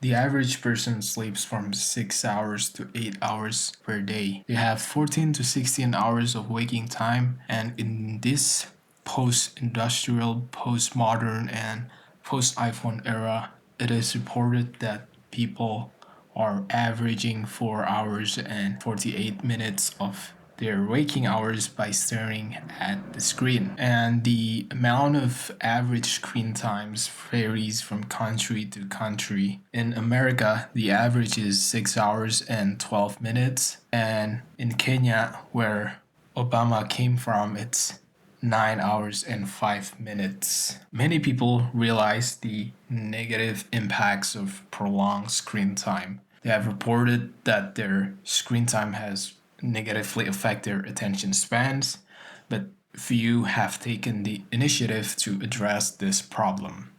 The average person sleeps from 6 hours to 8 hours per day. They have 14 to 16 hours of waking time, and in this post-industrial, post-modern, and post-iPhone era, it is reported that people are averaging 4 hours and 48 minutes of their waking hours by staring at the screen. And the amount of average screen times varies from country to country. In America, the average is 6 hours and 12 minutes. And in Kenya, where Obama came from, it's 9 hours and 5 minutes. Many people realize the negative impacts of prolonged screen time. They have reported that their screen time has negatively affect their attention spans, but few have taken the initiative to address this problem.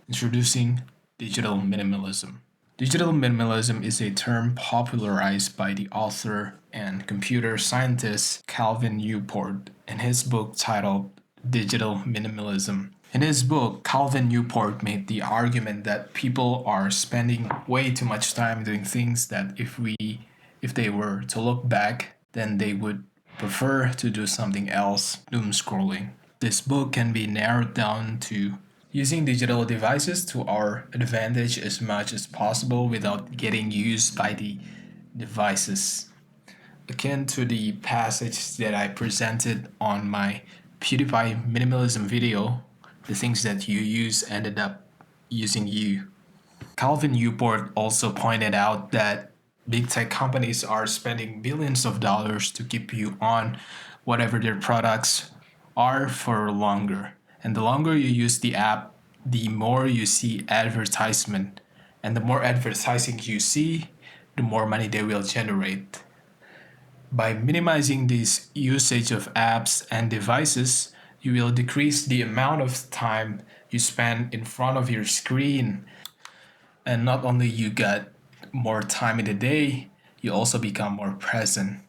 Introducing digital minimalism. Digital minimalism is a term popularized by the author and computer scientist Calvin Newport in his book titled Digital Minimalism. In his book, Calvin Newport made the argument that people are spending way too much time doing things that if they were to look back, then they would prefer to do something else, doom scrolling. This book can be narrowed down to using digital devices to our advantage as much as possible without getting used by the devices. Akin to the passage that I presented on my PewDiePie minimalism video, the things that you use ended up using you. Calvin Newport also pointed out that big tech companies are spending billions of dollars to keep you on whatever their products are for longer. And the longer you use the app, the more you see advertisement. And the more advertising you see, the more money they will generate. By minimizing this usage of apps and devices, you will decrease the amount of time you spend in front of your screen. And not only you get more time in the day, you also become more present.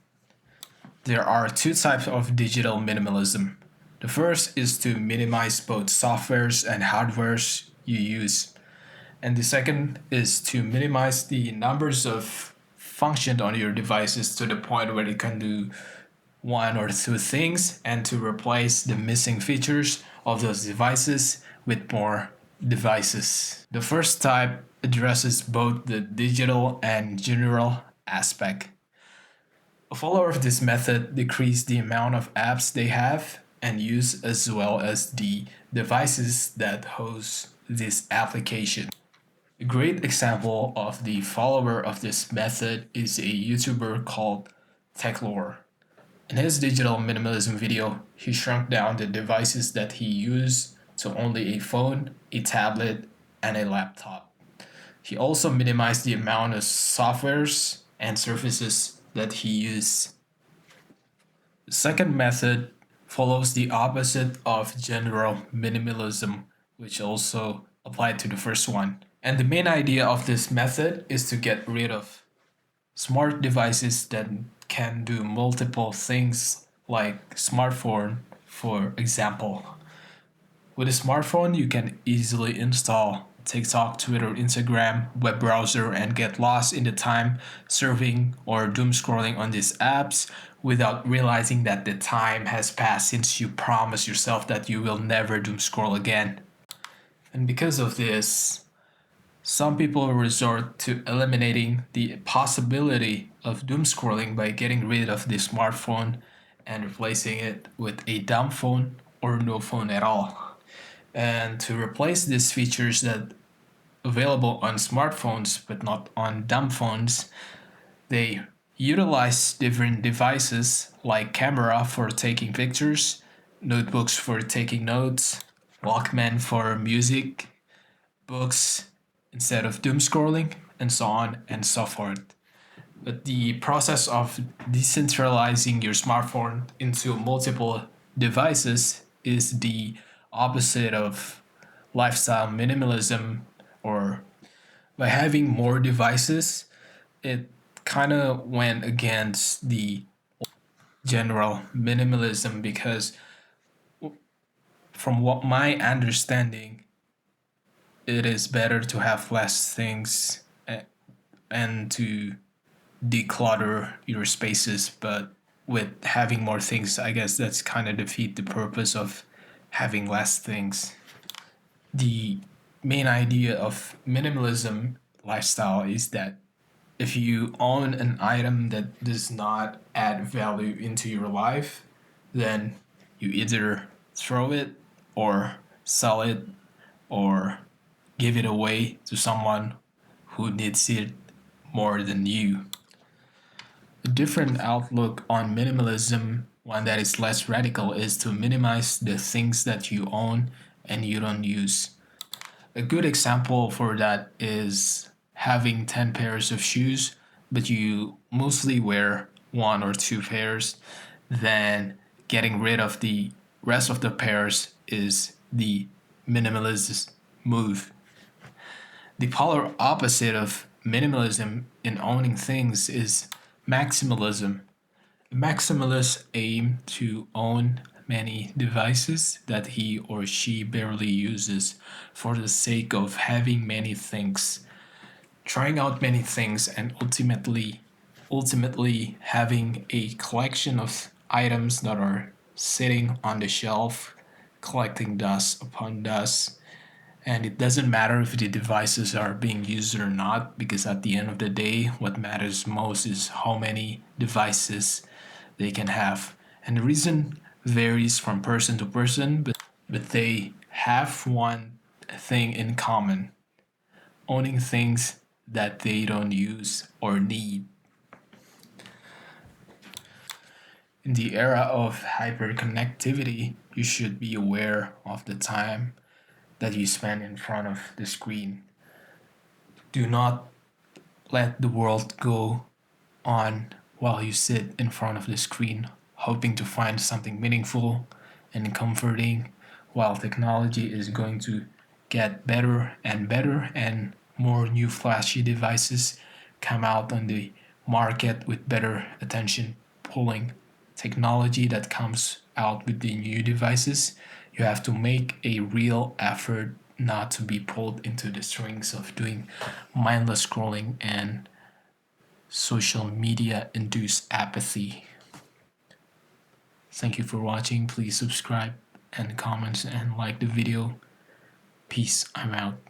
There are two types of digital minimalism. The first is to minimize both softwares and hardwares you use. And the second is to minimize the numbers of functions on your devices to the point where it can do one or two things and to replace the missing features of those devices with more devices. The first type addresses both the digital and general aspect. A follower of this method decreases the amount of apps they have and use as well as the devices that host this application. A great example of the follower of this method is a YouTuber called Techlore. In his digital minimalism video, he shrunk down the devices that he used to only a phone, a tablet, and a laptop. He also minimized the amount of softwares and services that he used. The second method follows the opposite of general minimalism, which also applied to the first one. And the main idea of this method is to get rid of smart devices that can do multiple things, like smartphone, for example. With a smartphone, you can easily install TikTok, Twitter, Instagram, web browser, and get lost in the time surfing or doom scrolling on these apps without realizing that the time has passed since you promised yourself that you will never doom scroll again. And because of this, some people resort to eliminating the possibility of doom scrolling by getting rid of the smartphone and replacing it with a dumb phone or no phone at all. And to replace these features that available on smartphones but not on dumb phones, they utilize different devices like camera for taking pictures, notebooks for taking notes, Walkman for music, books instead of doom scrolling, and so on and so forth. But the process of decentralizing your smartphone into multiple devices is the opposite of lifestyle minimalism, or by having more devices, it kind of went against the general minimalism because from what my understanding, it is better to have less things and to declutter your spaces, but with having more things, I guess that's kind of defeat the purpose of having less things. The main idea of minimalism lifestyle is that if you own an item that does not add value into your life, then you either throw it or sell it or give it away to someone who needs it more than you. A different outlook on minimalism, one that is less radical, is to minimize the things that you own and you don't use. A good example for that is having 10 pairs of shoes, but you mostly wear one or two pairs. Then getting rid of the rest of the pairs is the minimalist move. The polar opposite of minimalism in owning things is maximalism. Maximalists aim to own many devices that he or she barely uses for the sake of having many things, trying out many things, and ultimately having a collection of items that are sitting on the shelf, collecting dust upon dust. And it doesn't matter if the devices are being used or not, because at the end of the day, what matters most is how many devices they can have. And the reason varies from person to person, but they have one thing in common: owning things that they don't use or need. In the era of hyperconnectivity, you should be aware of the time that you spend in front of the screen. Do not let the world go on while you sit in front of the screen, hoping to find something meaningful and comforting, while technology is going to get better and better and more new flashy devices come out on the market with better attention pulling technology that comes out with the new devices. You have to make a real effort not to be pulled into the strings of doing mindless scrolling and social media induced apathy. Thank you for watching. Please subscribe and comment and like the video. Peace. I'm out.